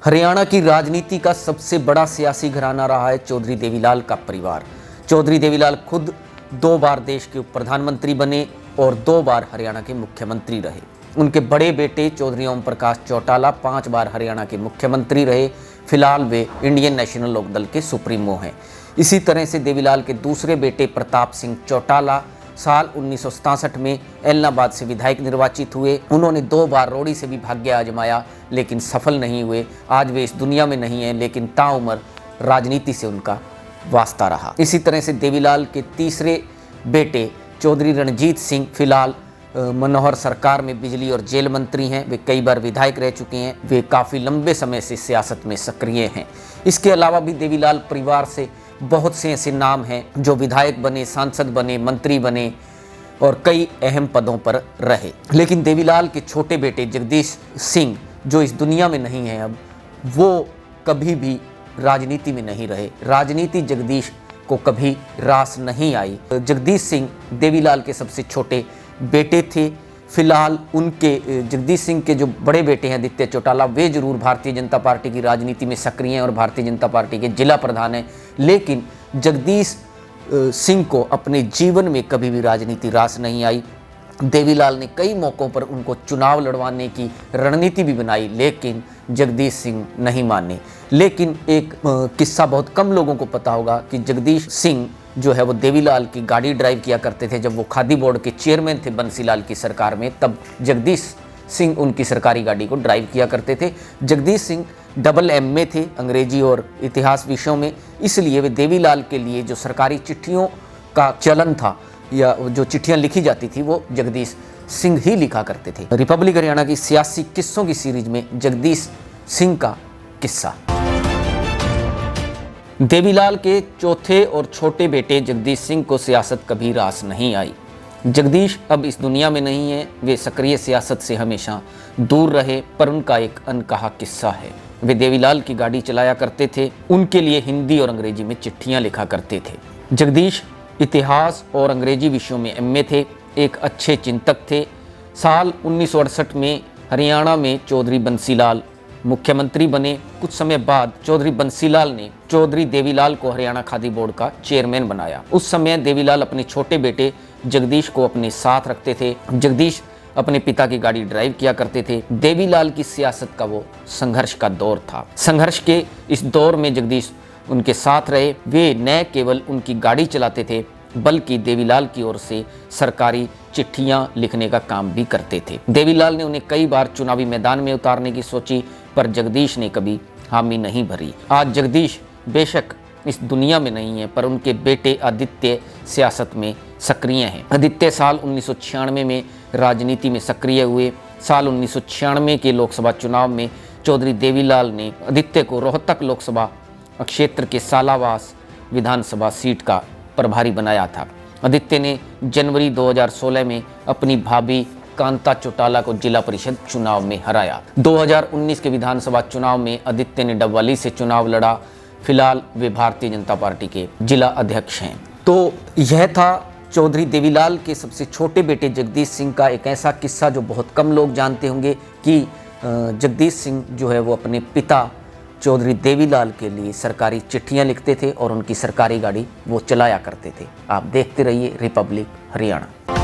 हरियाणा की राजनीति का सबसे बड़ा सियासी घराना रहा है चौधरी देवीलाल का परिवार। चौधरी देवीलाल खुद 2 बार देश के उप प्रधानमंत्री बने और 2 बार हरियाणा के मुख्यमंत्री रहे। उनके बड़े बेटे चौधरी ओम प्रकाश चौटाला 5 बार हरियाणा के मुख्यमंत्री रहे। फिलहाल वे इंडियन नेशनल लोकदल के सुप्रीमो हैं। इसी तरह से देवीलाल के दूसरे बेटे प्रताप सिंह चौटाला साल 1967 में एलनाबाद से विधायक निर्वाचित हुए। उन्होंने 2 बार रोड़ी से भी भाग्य आजमाया लेकिन सफल नहीं हुए। आज वे इस दुनिया में नहीं हैं लेकिन ताउम्र राजनीति से उनका वास्ता रहा। इसी तरह से देवीलाल के तीसरे बेटे चौधरी रणजीत सिंह फिलहाल मनोहर सरकार में बिजली और जेल मंत्री हैं। वे कई बार विधायक रह चुके हैं। वे काफ़ी लंबे समय से सियासत में सक्रिय हैं। इसके अलावा भी देवीलाल परिवार से बहुत से ऐसे नाम हैं जो विधायक बने, सांसद बने, मंत्री बने और कई अहम पदों पर रहे। लेकिन देवीलाल के छोटे बेटे जगदीश सिंह जो इस दुनिया में नहीं है अब, वो कभी भी राजनीति में नहीं रहे। राजनीति जगदीश को कभी रास नहीं आई। जगदीश सिंह देवीलाल के सबसे छोटे बेटे थे। फिलहाल उनके जगदीश सिंह के जो बड़े बेटे हैं आदित्य चौटाला, वे जरूर भारतीय जनता पार्टी की राजनीति में सक्रिय हैं और भारतीय जनता पार्टी के जिला प्रधान हैं। लेकिन जगदीश सिंह को अपने जीवन में कभी भी राजनीति रास नहीं आई। देवीलाल ने कई मौक़ों पर उनको चुनाव लड़वाने की रणनीति भी बनाई लेकिन जगदीश सिंह नहीं माने। लेकिन एक किस्सा बहुत कम लोगों को पता होगा कि जगदीश सिंह जो है वो देवीलाल की गाड़ी ड्राइव किया करते थे। जब वो खादी बोर्ड के चेयरमैन थे बंसीलाल की सरकार में, तब जगदीश सिंह उनकी सरकारी गाड़ी को ड्राइव किया करते थे। जगदीश सिंह डबल MA थे अंग्रेजी और इतिहास विषयों में, इसलिए वे देवीलाल के लिए जो सरकारी चिट्ठियों का चलन था या जो चिट्ठियां लिखी जाती थी वो जगदीश सिंह ही लिखा करते थे। रिपब्लिक हरियाणा की सियासी किस्सों की सीरीज में जगदीश सिंह का किस्सा। देवीलाल के चौथे और छोटे बेटे जगदीश सिंह को सियासत कभी रास नहीं आई। जगदीश अब इस दुनिया में नहीं है। वे सक्रिय सियासत से हमेशा दूर रहे, पर उनका एक अनकहा किस्सा है। वे देवीलाल की गाड़ी चलाया करते थे, उनके लिए हिंदी और अंग्रेजी में चिट्ठियां लिखा करते थे। जगदीश इतिहास और अंग्रेजी विषयों में MA थे, एक अच्छे चिंतक थे। साल 1968 में हरियाणा में चौधरी बंसीलाल मुख्यमंत्री बने। कुछ समय बाद चौधरी बंसीलाल ने चौधरी देवीलाल को हरियाणा खादी बोर्ड का चेयरमैन बनाया। उस समय देवीलाल अपने छोटे बेटे जगदीश को अपने साथ रखते थे। जगदीश अपने पिता की गाड़ी ड्राइव किया करते थे। देवीलाल की सियासत का वो संघर्ष का दौर था। संघर्ष के इस दौर में जगदीश उनके साथ रहे। वे न केवल उनकी गाड़ी चलाते थे बल्कि देवीलाल की ओर से सरकारी चिट्ठियां लिखने का काम भी करते थे। देवीलाल ने उन्हें कई बार चुनावी मैदान में उतारने की सोची, पर जगदीश ने कभी हामी नहीं भरी। आज जगदीश बेशक इस दुनिया में नहीं है, पर उनके बेटे आदित्य सियासत में सक्रिय हैं। आदित्य साल 1996 में राजनीति में सक्रिय हुए। साल 1996 के लोकसभा चुनाव में चौधरी देवीलाल ने आदित्य को रोहतक लोकसभा क्षेत्र के सालावास विधानसभा सीट का प्रभारी बनाया था। आदित्य ने जनवरी 2016 में अपनी भाभी कांता चौटाला को जिला परिषद चुनाव में हराया। 2019 के विधानसभा चुनाव में आदित्य ने डबवाली से चुनाव लड़ा। फिलहाल वे भारतीय जनता पार्टी के जिला अध्यक्ष हैं। तो यह था चौधरी देवीलाल के सबसे छोटे बेटे जगदीश सिंह का एक ऐसा किस्सा जो बहुत कम लोग जानते होंगे कि जगदीश सिंह जो है वो अपने पिता चौधरी देवीलाल के लिए सरकारी चिट्ठियां लिखते थे और उनकी सरकारी गाड़ी वो चलाया करते थे। आप देखते रहिए रिपब्लिक हरियाणा।